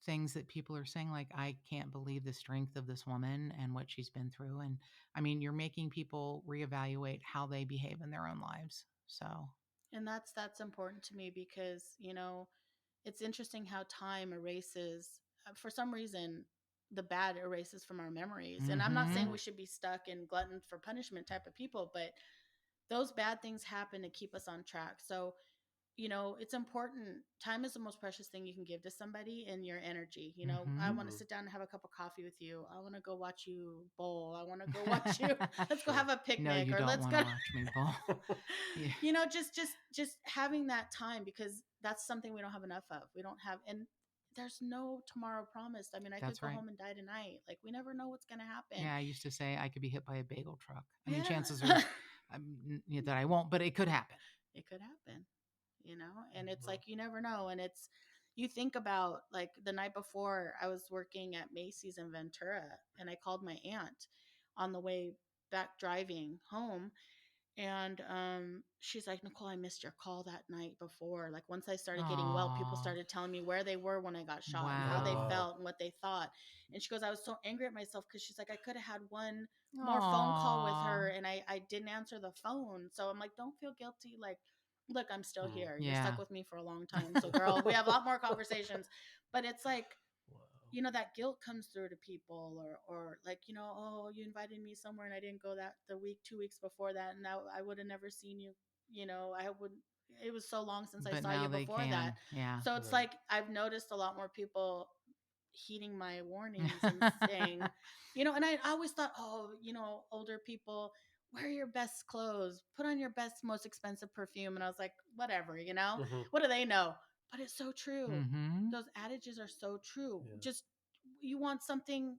things that people are saying, like, I can't believe the strength of this woman and what she's been through, and I mean, you're making people reevaluate how they behave in their own lives. So and that's important to me, because it's interesting how time erases, for some reason, the bad erases from our memories. And I'm not saying mm-hmm. we should be stuck in glutton for punishment type of people, but those bad things happen to keep us on track. So it's important. Time is the most precious thing you can give to somebody, and your energy. I Mm-hmm. want to Mhm. sit down and have a cup of coffee with you. I want to go watch you bowl. I want to go watch you. Let's go Sure. have a No, picnic, you or don't let's want go. to watch me bowl. Yeah, Just having that time, because that's something we don't have enough of. We don't have, and there's no tomorrow promised. I mean, I could that's go right. home and die tonight. Like, we never know what's going to happen. Yeah, I used to say I could be hit by a bagel truck. I mean, chances Yeah. are that I won't, but it could happen. It could happen, and it's Well, like you never know. And it's you think about like the night before I was working at Macy's in Ventura, and I called my aunt on the way back driving home, and she's like, Nicole, I missed your call that night before. Like once I started getting well, people Oh, started telling me where they were when I got shot and how oh they wow. wow. felt and what they thought. And she goes, I was so angry at myself because she's like, I could have had one more phone call with Oh, her and I didn't answer the phone. So I'm like, don't feel guilty. Like, look, I'm still Mm. here. You're yeah. stuck with me for a long time. So girl, we have a lot more conversations. But it's like, Wow. that guilt comes through to people, or like, oh, you invited me somewhere and I didn't go that the week 2 weeks before that, and now I would have never seen you. I would It was so long since I But saw now you they before that. can. Yeah. So it's Right. like I've noticed a lot more people heeding my warnings and saying, and I always thought, oh, older people, wear your best clothes, put on your best, most expensive perfume. And I was like, whatever, Mm-hmm. what do they know? But it's so true. Mm-hmm. Those adages are so true. Yeah. Just you want something,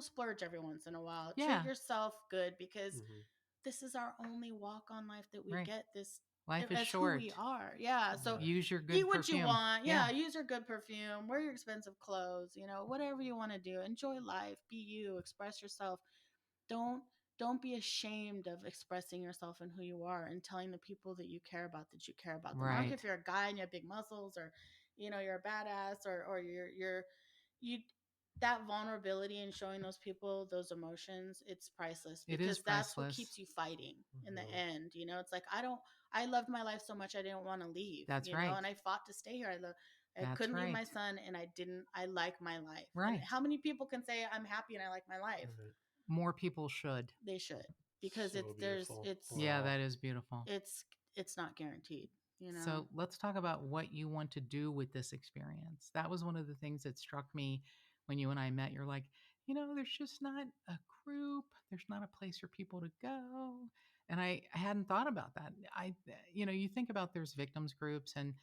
splurge every once in a while. Treat Yeah. yourself good because Mm-hmm. this is our only walk on life that we Right. get this Life is as who we short. are. Yeah. So Right. Use your eat good what you perfume. want. Yeah. Yeah. Use your good perfume. Wear your expensive clothes. Whatever you want to do. Enjoy life. Be you. Express yourself. Don't don't be ashamed of expressing yourself and who you are and telling the people that you care about them. I don't care Right. if you're a guy and you have big muscles, or you're a badass, or you're you that vulnerability and showing those people those emotions, it's priceless, It is because that's what priceless. keeps you fighting in the Mm-hmm. end. It's like I loved my life so much I didn't want to leave, That's right. and I fought to stay here. I That's couldn't leave right. my son, and I didn't. I like my life. And Right. how many people can say I'm happy and I like my life? Right. More people should. They should, because So beautiful. Yeah, Wow. that is beautiful. it's it's not guaranteed. So let's talk about what you want to do with this experience. That was one of the things that struck me when you and I met. You're like, there's just not a group, there's not a place for people to go. And I hadn't thought about that. You think about there's victims groups and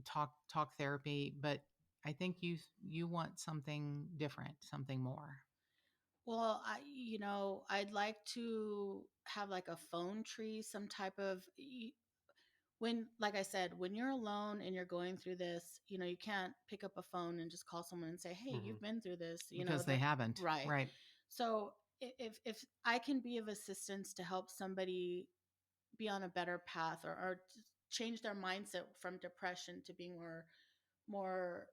talk therapy, but I think you want something different, something more. Well, I'd like to have like a phone tree, some type of when, like I said, when you're alone and you're going through this, you can't pick up a phone and just call someone and say, "Hey, Mm-hmm. you've been through this." Because they That haven't. right. Right. So if I can be of assistance to help somebody be on a better path, or change their mindset from depression to being more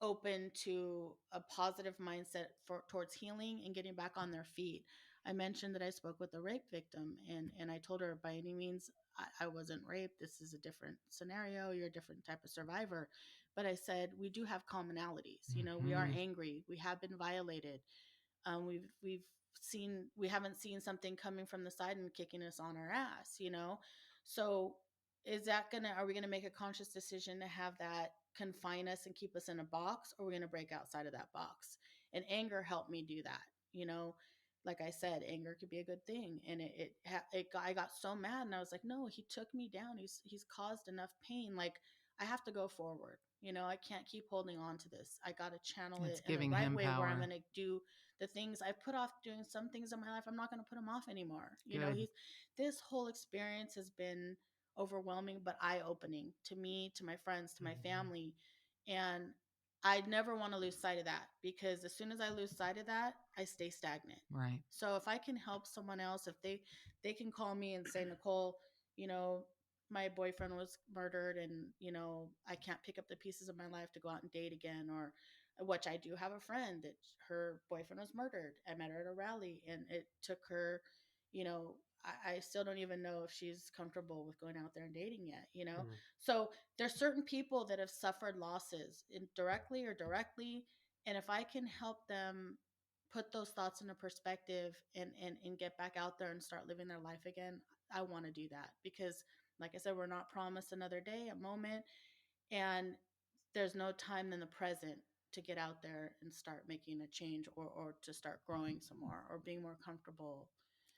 open to a positive mindset towards healing and getting back on their feet. I mentioned that I spoke with a rape victim, and I told her, by any means I wasn't raped. This is a different scenario. You're a different type of survivor. But I said, we do have commonalities. We are Hmm. angry. We have been violated. We haven't seen something coming from the side and kicking us on our ass. So are we gonna make a conscious decision to have that confine us and keep us in a box, or are we gonna break outside of that box? And anger helped me do that. you know like I said, anger could be a good thing, and I got so mad, and I was like, no, he took me down. He's caused enough pain. Like, I have to go forward. I can't keep holding on to this. I got to channel It's it in the giving right him way, where I'm power. going to do the things I put off doing. Some things in my life, I'm not going to put them off anymore. Good. He's This whole experience has been overwhelming, but eye opening to me, to my friends, to my Mm-hmm. family. And I never want to lose sight of that, because as soon as I lose sight of that, I stay stagnant. Right. So if I can help someone else, if they can call me and say, Nicole, you know, my boyfriend was murdered, and I can't pick up the pieces of my life to go out and date again, or which I do have a friend that her boyfriend was murdered. I met her at a rally, and it took her, you know, I still don't even know if she's comfortable with going out there and dating yet. Mm-hmm. So there's certain people that have suffered losses indirectly or directly. And if I can help them put those thoughts into perspective, and get back out there and start living their life again, I want to do that, because like I said, we're not promised another day, a moment, and there's no time in the present to get out there and start making a change, or to start growing some more, or being more comfortable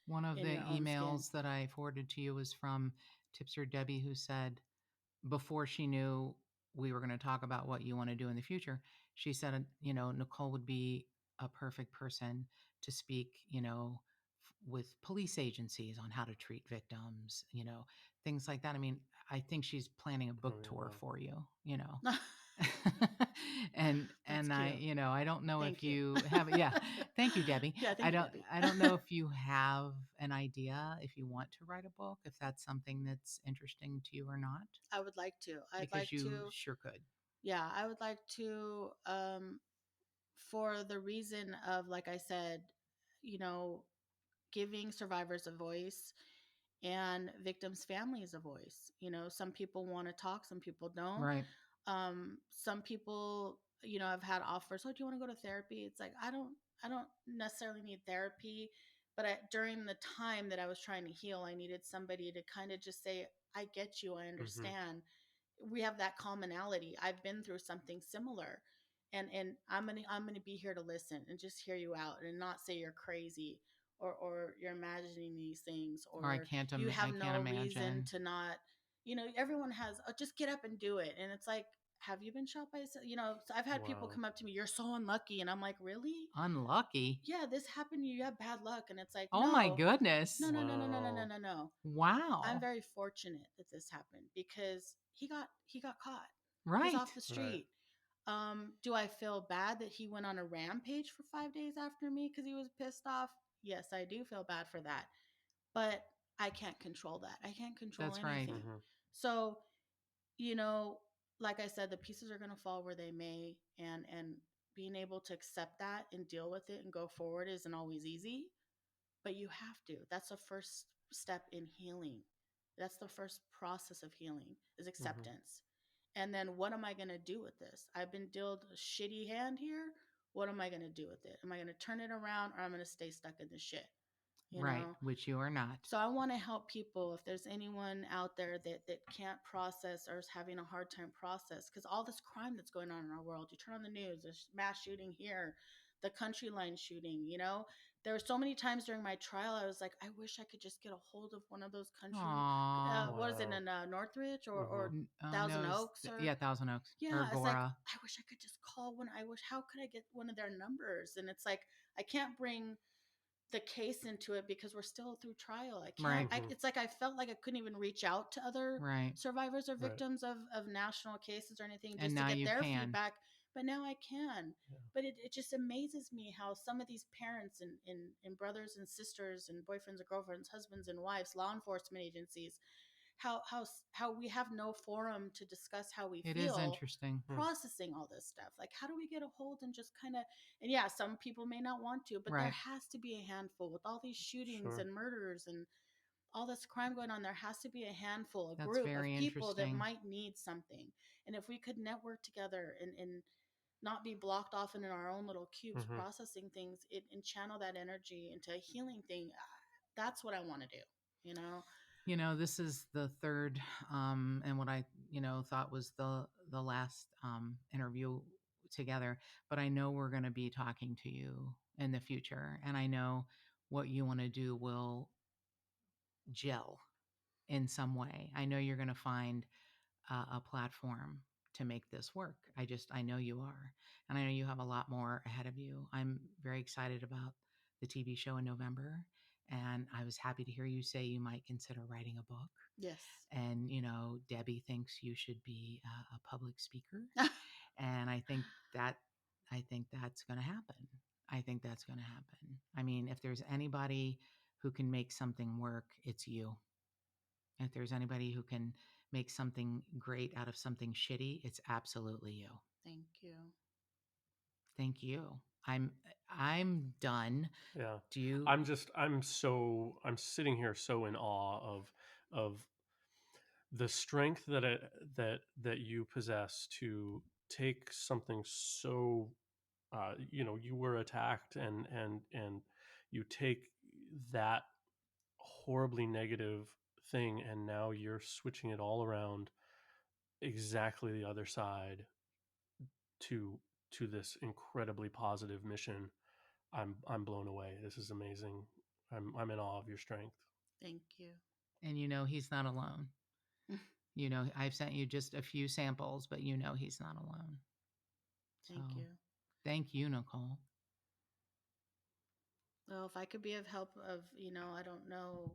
One of in the your own skin. emails that I forwarded to you was from Tipster Debbie, who said before she knew we were going to talk about what you want to do in the future, she said, Nicole would be a perfect person to speak, with police agencies on how to treat victims, things like that. I mean, I think she's planning a Oh book yeah, tour wow. for you. and That's and cute. I don't know if Thank you. you have, yeah. Thank you, Debbie. Yeah, I thank you, don't Debbie. I don't know if you have an idea if you want to write a book, if that's something that's interesting to you or not, I would like to. I'd because like you to. sure could. Yeah, I would like to. For the reason of, like I said, you know, giving survivors a voice and victims' families a voice. Some people want to talk, some people don't. Right. Some people, I've had offers. Oh, do you want to go to therapy? It's like I don't necessarily need therapy, but during the time that I was trying to heal, I needed somebody to kind of just say, "I get you. I Hmm. understand. We have that commonality. I've been through something similar." And I'm gonna be here to listen and just hear you out and not say you're crazy, or you're imagining these things, Or or you I have can't no reason imagine. to not. Everyone has, oh, just get up and do it. And it's like, have you been shot by so I've had people Wow. come up to me, you're so unlucky, and I'm like, really? Unlucky. Yeah, this happened to you, you have bad luck. And it's like, Oh my no, no, goodness. no, no, no, no, no, no, Wow. no, no. I'm Wow. very fortunate that this happened because he got caught. He's Right. off the Right. street. Do I feel bad that he went on a rampage for 5 days after me because he was pissed off? Yes, I do feel bad for that. But I can't control that. I can't control That's right. anything. Hmm. So, you know, like I said, the pieces are going to fall where they may, and being able to accept that and deal with it and go forward isn't always easy, but you have to. That's the first step in healing. That's the first process of healing, is Hmm. acceptance. And then, what am I going to do with this? I've been dealt a shitty hand here. What am I going to do with it? Am I going to turn it around, or I'm going to stay stuck in the shit? You Right. know? Which you are not. So I want to help people. If there's anyone out there that can't process or is having a hard time process, because all this crime that's going on in our world, you turn on the news, there's mass shooting here, the country line shooting. There were so many times during my trial, I was like, I wish I could just get a hold of one of those country. Aw. What is it, Wow. in Northridge, or Hmm. Oh Thousand no. Oaks, or Yeah, Thousand Oaks or yeah, it's like, Gora. I wish I could just call one. I wish, how could I get one of their numbers? And it's like, I can't bring the case into it because we're still through trial. I can't. Right. Hmm. It's like I felt like I couldn't even reach out to other Right. survivors or Right. victims of national cases or anything, And just to now get you their can. feedback. But now I can. Yeah. But it just amazes me how some of these parents and brothers and sisters and boyfriends and girlfriends, husbands and wives, law enforcement agencies, how we have no forum to discuss how we It is feel, interesting. Hmm. processing all this stuff. Like, how do we get a hold and just kind of, and yeah, some people may not want to, but there Right. has to be a handful with all these shootings Sure. and murders and all this crime going on. There has to be a handful, a That's group of very people that interesting. might need something. And if we could network together and not be blocked off in our own little cubes Hmm. processing things, and channel that energy into a healing thing, that's what I want to do, you know? This is the third, and what I, thought was the last interview together. But I know we're going to be talking to you in the future, and I know what you want to do will gel in some way. I know you're going to find a platform to make this work. I know you are. And I know you have a lot more ahead of you. I'm very excited about the TV show in November. And I was happy to hear you say you might consider writing a book. Yes. And, Debbie thinks you should be a public speaker. And I think that's going to happen. I think that's going to happen. I mean, if there's anybody who can make something work, it's you. If there's anybody who can make something great out of something shitty, it's absolutely you. Thank you. Thank you. I'm done. Yeah. Do you? I'm sitting here so in awe of the strength that you possess to take something so you were attacked, and you take that horribly negative thing, and now you're switching it all around exactly the other side to this incredibly positive mission. I'm blown away. This is amazing. I'm in awe of your strength. Thank you. And he's not alone. I've sent you just a few samples, but he's not alone. So Thank you. thank you, Nicole. Well, if I could be of help, of, I don't know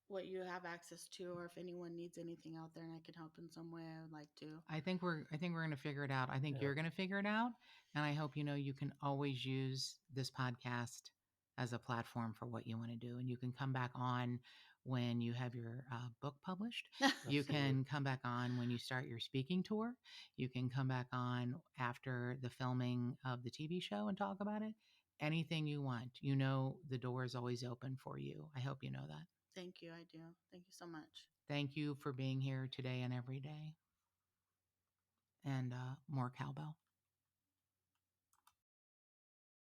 what you have access to, or if anyone needs anything out there and I can help in some way, I would like to. I think we're going to figure it out. I think Yeah. you're going to figure it out, and I hope you can always use this podcast as a platform for what you want to do, and you can come back on when you have your book published. You Absolutely. can come back on when you start your speaking tour. You can come back on after the filming of the TV show and talk about it. Anything you want. The door is always open for you. I hope you know that. Thank you. I do. Thank you so much. Thank you for being here today and every day. And more cowbell.